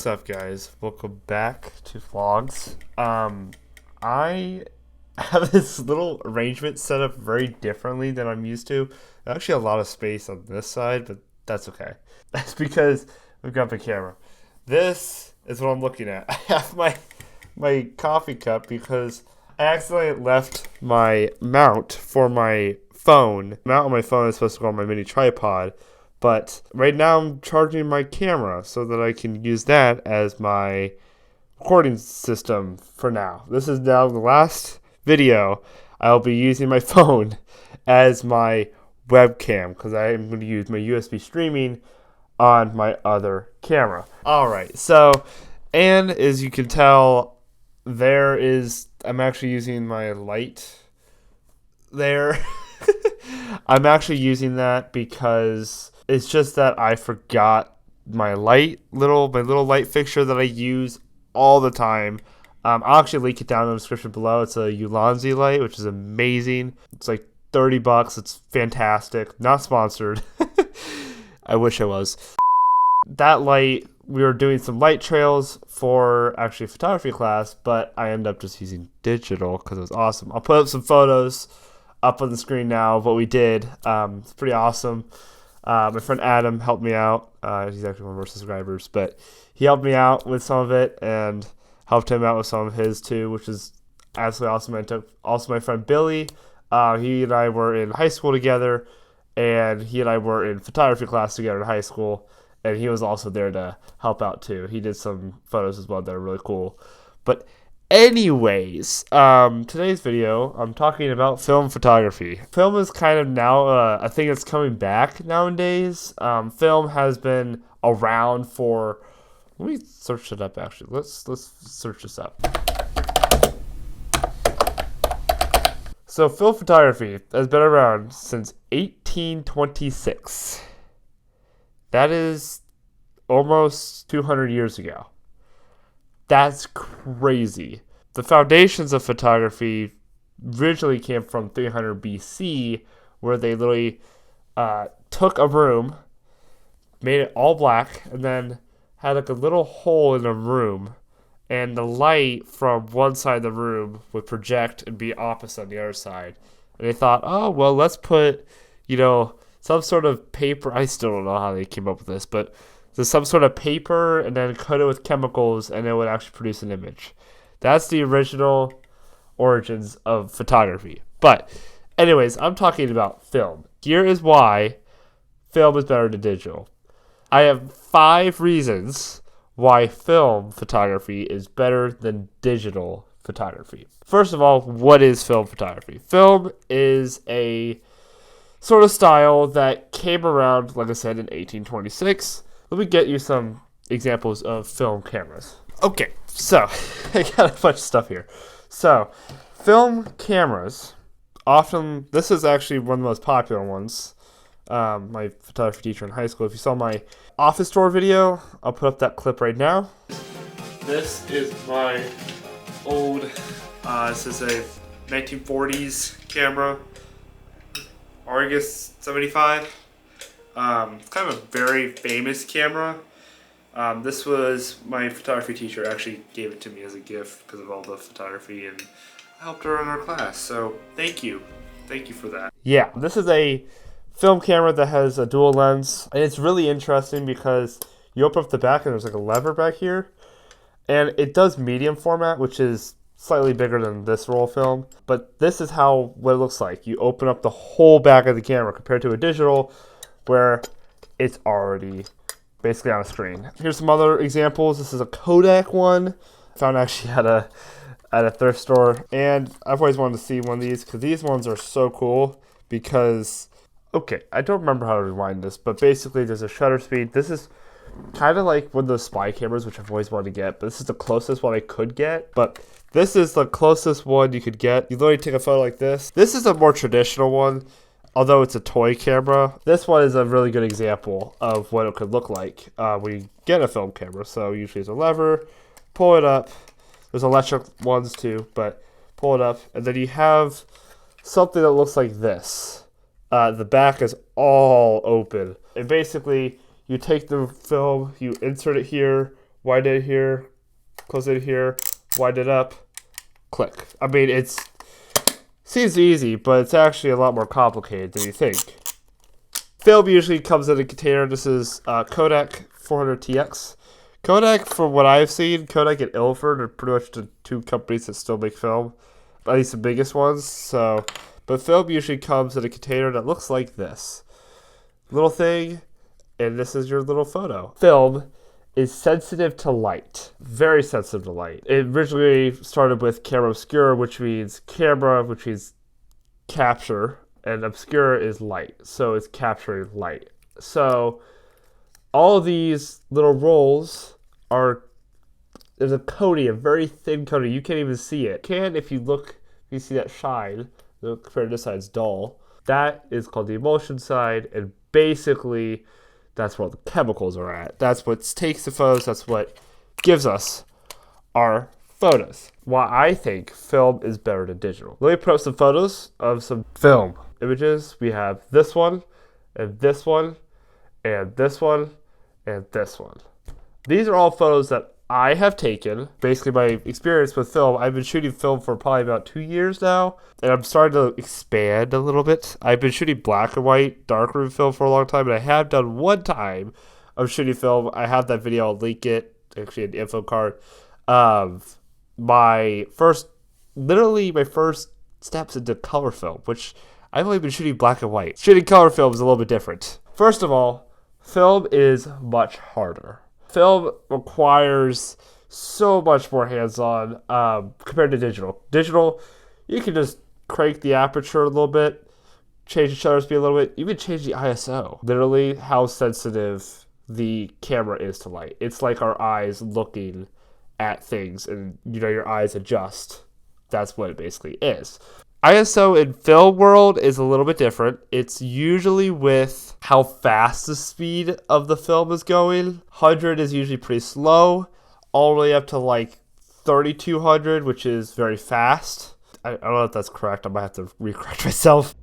up, guys? Welcome back to vlogs. I have this little arrangement set up very differently than I'm used to. There's actually a lot of space on this side, but that's okay. That's because we've got the camera. This is what I'm looking at. I have my coffee cup because I accidentally left my mount for my phone. The mount on my phone is supposed to go on my mini tripod. But right now I'm charging my camera so that I can use that as my recording system for now. This is now the last video. I'll be using my phone as my webcam because I am going to use my USB streaming on my other camera. Alright, so, and as you can tell, I'm actually using my light there. I'm actually using that because it's just that I forgot my little light fixture that I use all the time. I'll actually link it down in the description below. It's a Ulanzi Light, which is amazing. It's like $30. It's fantastic. Not sponsored. I wish I was. That light, we were doing some light trails for actually a photography class, but I ended up just using digital because it was awesome. I'll put up some photos up on the screen now of what we did. It's pretty awesome. My friend Adam helped me out. He's actually one of our subscribers, but he helped me out with some of it and helped him out with some of his too, which is absolutely awesome. I took also my friend Billy. He and I were in high school together, and he and I were in photography class together in high school, and he was also there to help out too. He did some photos as well that are really cool. But anyways, today's video, I'm talking about film photography. Film is kind of now a thing that's coming back nowadays. Film has been around for, let me search it up actually. Let's search this up. So film photography has been around since 1826. That is almost 200 years ago. That's crazy. The foundations of photography originally came from 300 BC, where they literally took a room, made it all black, and then had like a little hole in the room, and the light from one side of the room would project and be opposite on the other side. And they thought, oh, well, let's put, some sort of paper. I still don't know how they came up with this, but there's some sort of paper and then coat it with chemicals and it would actually produce an image. That's the original origins of photography. But anyways, I'm talking about film. Here is why film is better than digital. I have 5 reasons why film photography is better than digital photography. First of all, what is film photography? Film is a sort of style that came around, like I said, in 1826. Let me get you some examples of film cameras. Okay, so I got a bunch of stuff here. So, film cameras, often, this is actually one of the most popular ones. My photography teacher in high school, if you saw my office tour video, I'll put up that clip right now. This is my old, this is a 1940s camera, Argus 75. It's kind of a very famous camera. This was my photography teacher actually gave it to me as a gift because of all the photography, and I helped her in our class. So thank you for that. Yeah, this is a film camera that has a dual lens, and it's really interesting because you open up the back and there's like a lever back here, and it does medium format, which is slightly bigger than this roll film. But this is what it looks like. You open up the whole back of the camera compared to a digital, where it's already basically on a screen. Here's some other examples. This is a Kodak one. I found actually at a thrift store, and I've always wanted to see one of these because these ones are so cool. Because, okay, I don't remember how to rewind this, but basically there's a shutter speed. This is kind of like one of those spy cameras, which I've always wanted to get, but this is the closest one I could get. But this is the closest one you could get. You literally take a photo like this. This is a more traditional one, although it's a toy camera. This one is a really good example of what it could look like when you get a film camera. So usually it's a lever, pull it up. There's electric ones too, but pull it up. And then you have something that looks like this. The back is all open. And basically, you take the film, you insert it here, wind it here, close it here, wind it up, click. I mean, it seems easy, but it's actually a lot more complicated than you think. Film usually comes in a container. This is Kodak 400TX. Kodak, from what I've seen, Kodak and Ilford are pretty much the two companies that still make film, at least the biggest ones. So, but film usually comes in a container that looks like this. Little thing, and this is your little photo. Film is sensitive to light, very sensitive to light. It originally started with camera obscura, which means camera, which means capture, and obscura is light, so it's capturing light. So all of these little rolls there's a coating, a very thin coating. You can't even see it. If you look, you see that shine. The compared to this side's dull. That is called the emulsion side, and basically that's where all the chemicals are at. That's what takes the photos. That's what gives us our photos. Why I think film is better than digital. Let me put up some photos of some film images. We have this one, and this one, and this one, and this one. These are all photos that I have taken. Basically, my experience with film, I've been shooting film for probably about 2 years now, and I'm starting to expand a little bit. I've been shooting black and white, darkroom film for a long time, and I have done one time of shooting film. I have that video, I'll link it, actually in the info card, of my first steps into color film, which I've only been shooting black and white. Shooting color film is a little bit different. First of all, film is much harder. Film requires so much more hands-on compared to digital. Digital, you can just crank the aperture a little bit, change the shutter speed a little bit, even change the ISO. Literally how sensitive the camera is to light. It's like our eyes looking at things, and your eyes adjust. That's what it basically is. ISO in film world is a little bit different. It's usually with how fast the speed of the film is going. 100 is usually pretty slow, all the way up to like 3200, which is very fast. I don't know if that's correct. I might have to recorrect myself.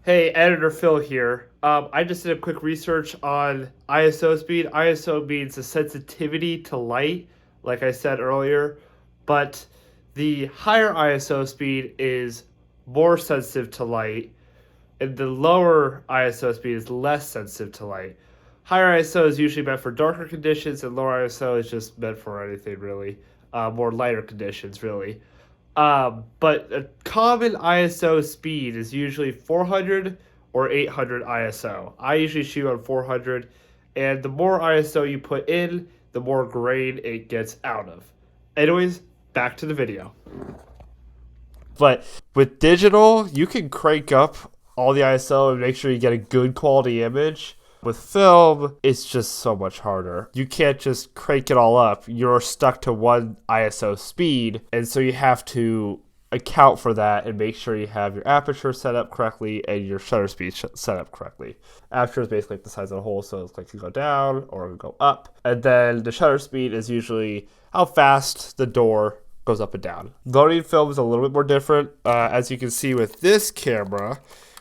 Hey, Editor Phil here. I just did a quick research on ISO speed. ISO means the sensitivity to light, like I said earlier, but the higher ISO speed is more sensitive to light, and the lower ISO speed is less sensitive to light. Higher ISO is usually meant for darker conditions, and lower ISO is just meant for anything really, more lighter conditions really. But a common ISO speed is usually 400 or 800 ISO. I usually shoot on 400, and the more ISO you put in, the more grain it gets out of. Anyways, back to the video. But with digital, you can crank up all the ISO and make sure you get a good quality image. With film, it's just so much harder. You can't just crank it all up. You're stuck to one ISO speed, and so you have to account for that and make sure you have your aperture set up correctly and your shutter speed set up correctly. Aperture is basically like the size of the hole, so it's like you go down or go up. And then the shutter speed is usually how fast the door goes up and down. Loading film is a little bit more different. As you can see with this camera,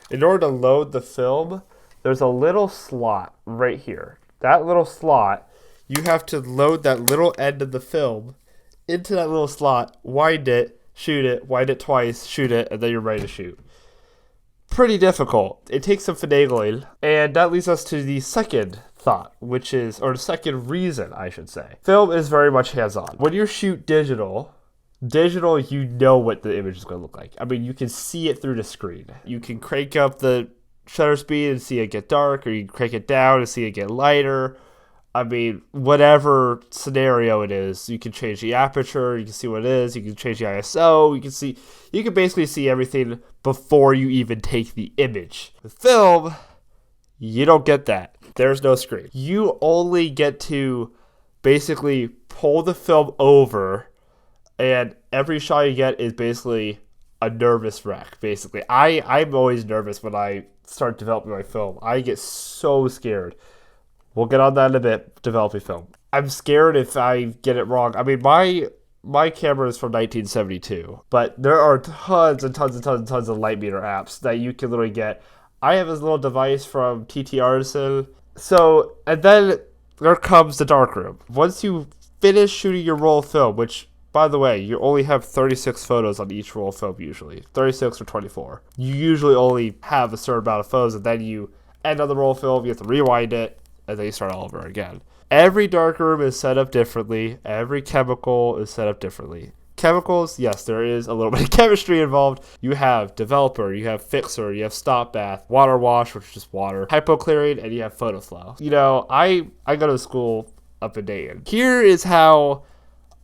in order to load the film, there's a little slot right here. That little slot, you have to load that little end of the film into that little slot, wind it, shoot it, wind it twice, shoot it, and then you're ready to shoot. Pretty difficult. It takes some finagling, and that leads us to the second thought, or the second reason, I should say. Film is very much hands-on. When you shoot digital, you know what the image is going to look like. I mean, you can see it through the screen. You can crank up the shutter speed and see it get dark, or you can crank it down and see it get lighter. I mean, whatever scenario it is, you can change the aperture, you can see what it is, you can change the ISO, you can basically see everything before you even take the image. With film, you don't get that. There's no screen. You only get to basically pull the film over, and every shot you get is basically a nervous wreck, basically. I'm always nervous when I start developing my film. I get so scared. We'll get on that in a bit, developing film. I'm scared if I get it wrong. I mean, my camera is from 1972, but there are tons and tons and tons and tons of light meter apps that you can literally get. I have this little device from TT Artisan. So, and then there comes the darkroom. Once you finish shooting your roll of film, which, by the way, you only have 36 photos on each roll of film usually. 36 or 24. You usually only have a certain amount of photos, and then you end on the roll of film, you have to rewind it, and then you start all over again. Every darkroom is set up differently. Every chemical is set up differently. Chemicals, yes, there is a little bit of chemistry involved. You have developer, you have fixer, you have stop bath, water wash, which is just water, hypoclearing, and you have photo flow. You know, I go to school up in Dayton. Here is how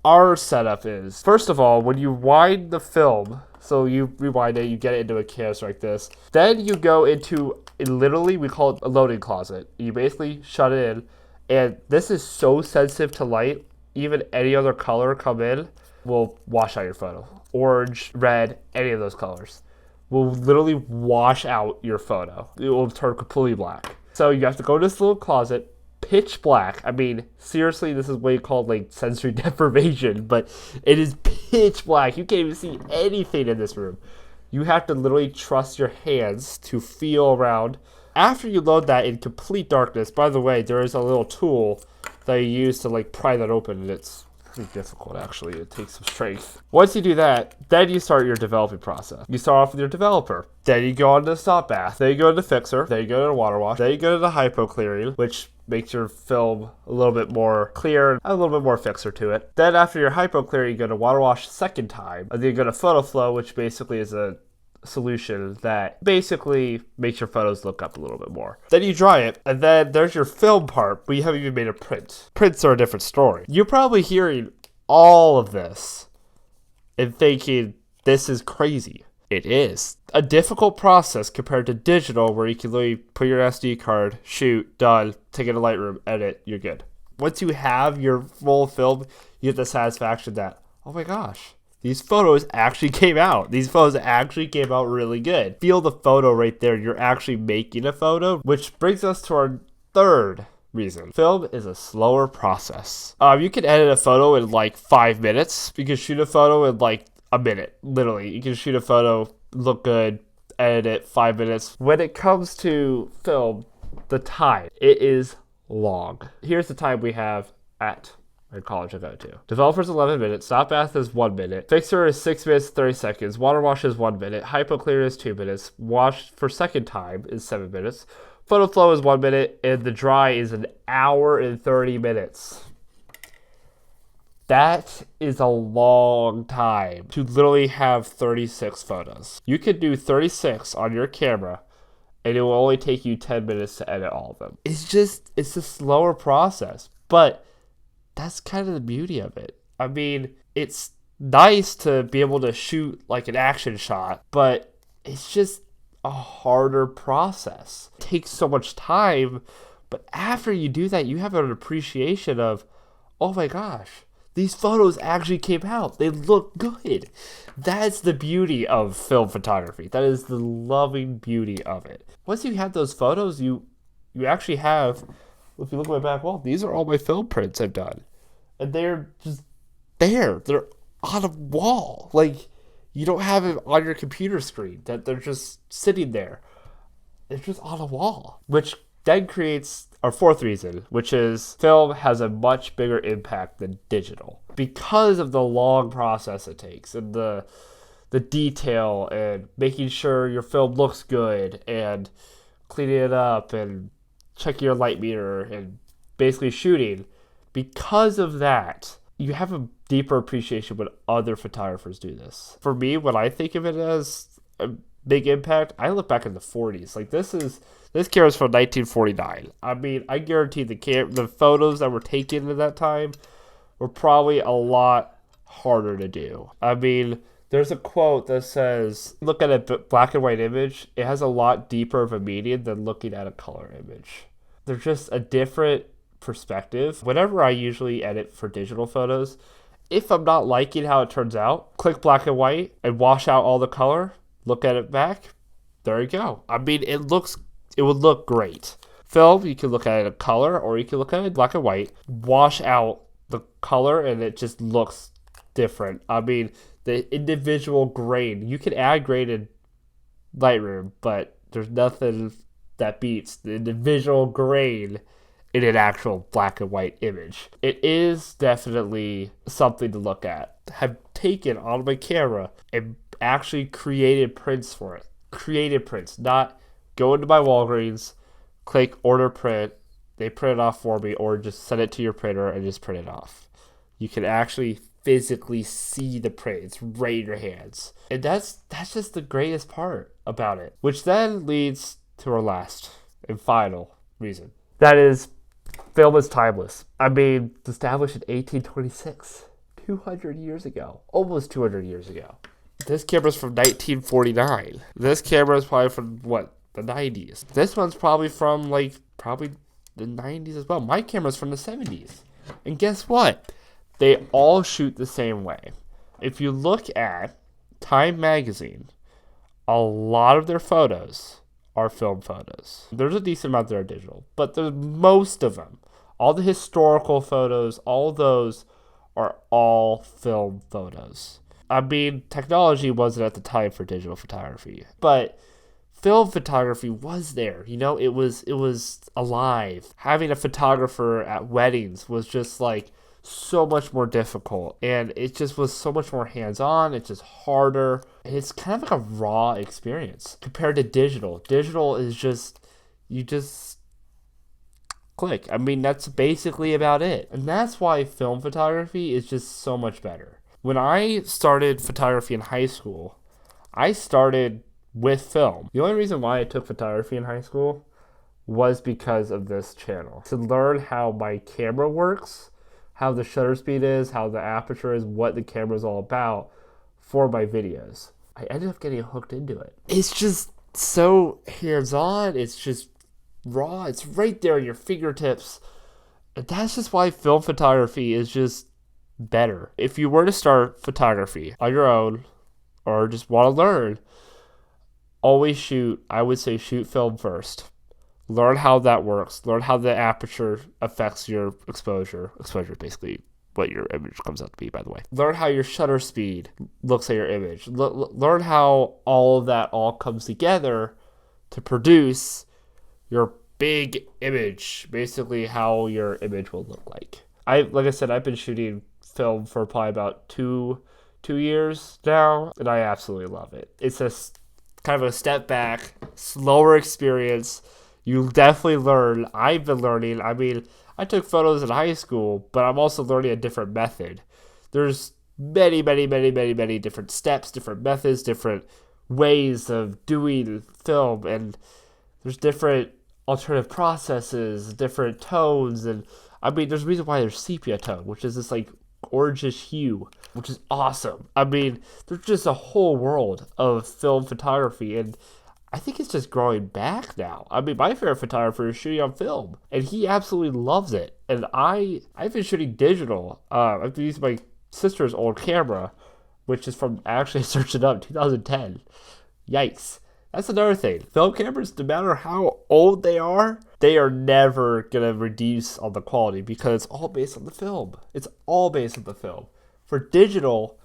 our setup is. First of all, when you wind the film, so you rewind it, you get it into a canister like this, then you go into, literally, we call it a loading closet. You basically shut it in, and this is so sensitive to light, even any other color come in will wash out your photo. Orange, red, any of those colors will literally wash out your photo. It will turn completely black. So you have to go to this little closet, pitch black. I mean, seriously, this is what you call like sensory deprivation, but it is pitch black. You can't even see anything in this room. You have to literally trust your hands to feel around. After you load that in complete darkness, by the way, there is a little tool that you use to like pry that open, and it's pretty difficult actually. It takes some strength. Once you do that, then you start your developing process. You start off with your developer. Then you go on to the stop bath. Then you go to the fixer. Then you go to the water wash. Then you go to the hypoclearing, which makes your film a little bit more clear and a little bit more fixer to it. Then after your hypoclearing, you go to water wash second time. And then you go to photo flow, which basically is a solution that basically makes your photos look up a little bit more. Then you dry it, and then there's your film part, but you haven't even made a print. Prints are a different story. You're probably hearing all of this and thinking, this is crazy. It is a difficult process compared to digital, where you can literally put your SD card, shoot, done, take it to Lightroom, edit, you're good. Once you have your roll of film, you get the satisfaction that, oh my gosh, these photos actually came out. These photos actually came out really good. Feel the photo right there. You're actually making a photo, which brings us to our third reason. Film is a slower process. You can edit a photo in like 5 minutes. You can shoot a photo in like a minute, literally. You can shoot a photo, look good, edit it 5 minutes. When it comes to film, the time, it is long. Here's the time we have at college I go to. Developer's 11 minutes, stop bath is 1 minute, fixer is 6 minutes 30 seconds, water wash is 1 minute, hypoclear is 2 minutes, wash for second time is 7 minutes, photo flow is 1 minute, and the dry is an hour and 30 minutes. That is a long time to literally have 36 photos. You could do 36 on your camera, and it will only take you 10 minutes to edit all of them. It's a slower process, but that's kind of the beauty of it. I mean, it's nice to be able to shoot like an action shot, but it's just a harder process. It takes so much time, but after you do that, you have an appreciation of, oh my gosh, these photos actually came out. They look good. That's the beauty of film photography. That is the loving beauty of it. Once you have those photos, you actually have, if you look at my back wall, these are all my film prints I've done. And they're just there. They're on a wall. Like, you don't have it on your computer screen. That they're just sitting there. It's just on a wall. Which then creates our fourth reason, which is film has a much bigger impact than digital. Because of the long process it takes and the detail and making sure your film looks good and cleaning it up and checking your light meter and basically shooting. Because of that, you have a deeper appreciation when other photographers do this. For me, when I think of it as a big impact, I look back in the 40s. Like, this camera's from 1949. I mean, I guarantee the photos that were taken at that time were probably a lot harder to do. I mean, there's a quote that says, look at a black and white image, it has a lot deeper of a meaning than looking at a color image. They're just a different perspective. Whenever I usually edit for digital photos, if I'm not liking how it turns out, click black and white and wash out all the color, look at it back, there you go. I mean, it would look great. Film, you can look at it in color or you can look at it in black and white, wash out the color and it just looks different. I mean, the individual grain, you can add grain in Lightroom, but there's nothing that beats the individual grain in an actual black and white image. It is definitely something to look at. Have taken on my camera and actually created prints for it. Created prints, not go into my Walgreens, click order print, they print it off for me, or just send it to your printer and just print it off. You can actually physically see the print. It's right in your hands. And that's just the greatest part about it. Which then leads to our last and final reason. That is, film is timeless. I mean, established in 1826. 200 years ago. Almost 200 years ago. This camera's from 1949. This camera is probably from, what, the 90s. This one's probably from, probably the 90s as well. My camera's from the 70s. And guess what? They all shoot the same way. If you look at Time magazine, a lot of their photos are film photos. There's a decent amount that are digital, but there's most of them. All the historical photos, all those are all film photos. I mean, technology wasn't at the time for digital photography, but film photography was there. You know, it was alive. Having a photographer at weddings was just so much more difficult, and it just was so much more hands-on. It's just harder, and it's kind of like a raw experience compared to digital. Digital is just, you just click. I mean, that's basically about it, and that's why film photography is just so much better. When I started photography in high school, I started with film. The only reason why I took photography in high school was because of this channel, to learn how my camera works, how the shutter speed is, how the aperture is, what the camera is all about for my videos. I ended up getting hooked into it. It's just so hands-on. It's just raw. It's right there in your fingertips. And that's just why film photography is just better. If you were to start photography on your own or just want to learn, always shoot, I would say shoot film first. Learn how that works. Learn how the aperture affects your exposure. Exposure is basically what your image comes out to be, by the way. Learn how your shutter speed looks at your image. Learn how all of that all comes together to produce your big image. Basically how your image will look like. Like I said, I've been shooting film for probably about two years now, and I absolutely love it. It's a kind of a step back, slower experience. You definitely learn. I've been learning. I mean, I took photos in high school, but I'm also learning a different method. There's many different steps, different methods, different ways of doing film, and there's different alternative processes, different tones, and I mean, there's a reason why there's sepia tone, which is this orangish hue, which is awesome. I mean, there's just a whole world of film photography, and I think it's just growing back now. I mean, my favorite photographer is shooting on film, and he absolutely loves it. And I've been shooting digital. I've been using my sister's old camera, which is from, actually I searched it up, 2010. Yikes. That's another thing. Film cameras, no matter how old they are never going to reduce on the quality because it's all based on the film. It's all based on the film. For digital,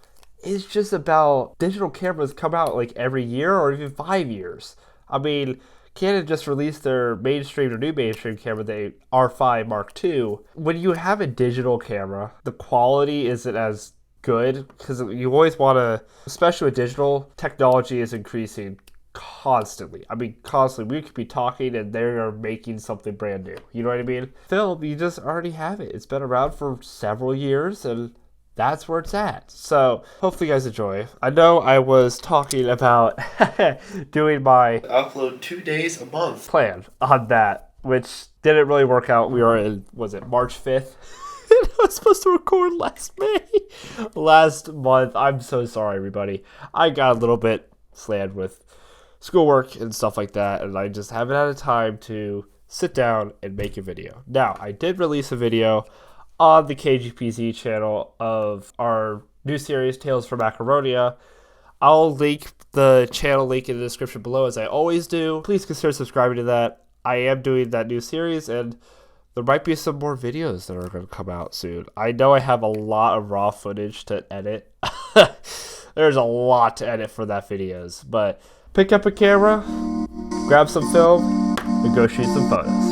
it's just about digital cameras come out every year or even 5 years. I mean, Canon just released their new mainstream camera, the R5 Mark II. When you have a digital camera, the quality isn't as good because you always want to, especially with digital, technology is increasing constantly. I mean, constantly. We could be talking and they are making something brand new. You know what I mean? Film, you just already have it. It's been around for several years and that's where it's at. So hopefully you guys enjoy. I know I was talking about doing my upload 2 days a month plan on that, which didn't really work out. We were in, was it March 5th? I was supposed to record last month. I'm so sorry, everybody. I got a little bit slammed with schoolwork and stuff like that, and I just haven't had time to sit down and make a video. Now, I did release a video on the KGPZ channel of our new series, Tales from Macaronia. I'll link the channel link in the description below as I always do. Please consider subscribing to that. I am doing that new series and there might be some more videos that are going to come out soon. I know I have a lot of raw footage to edit. There's a lot to edit for that videos, but pick up a camera, grab some film, and go shoot some photos.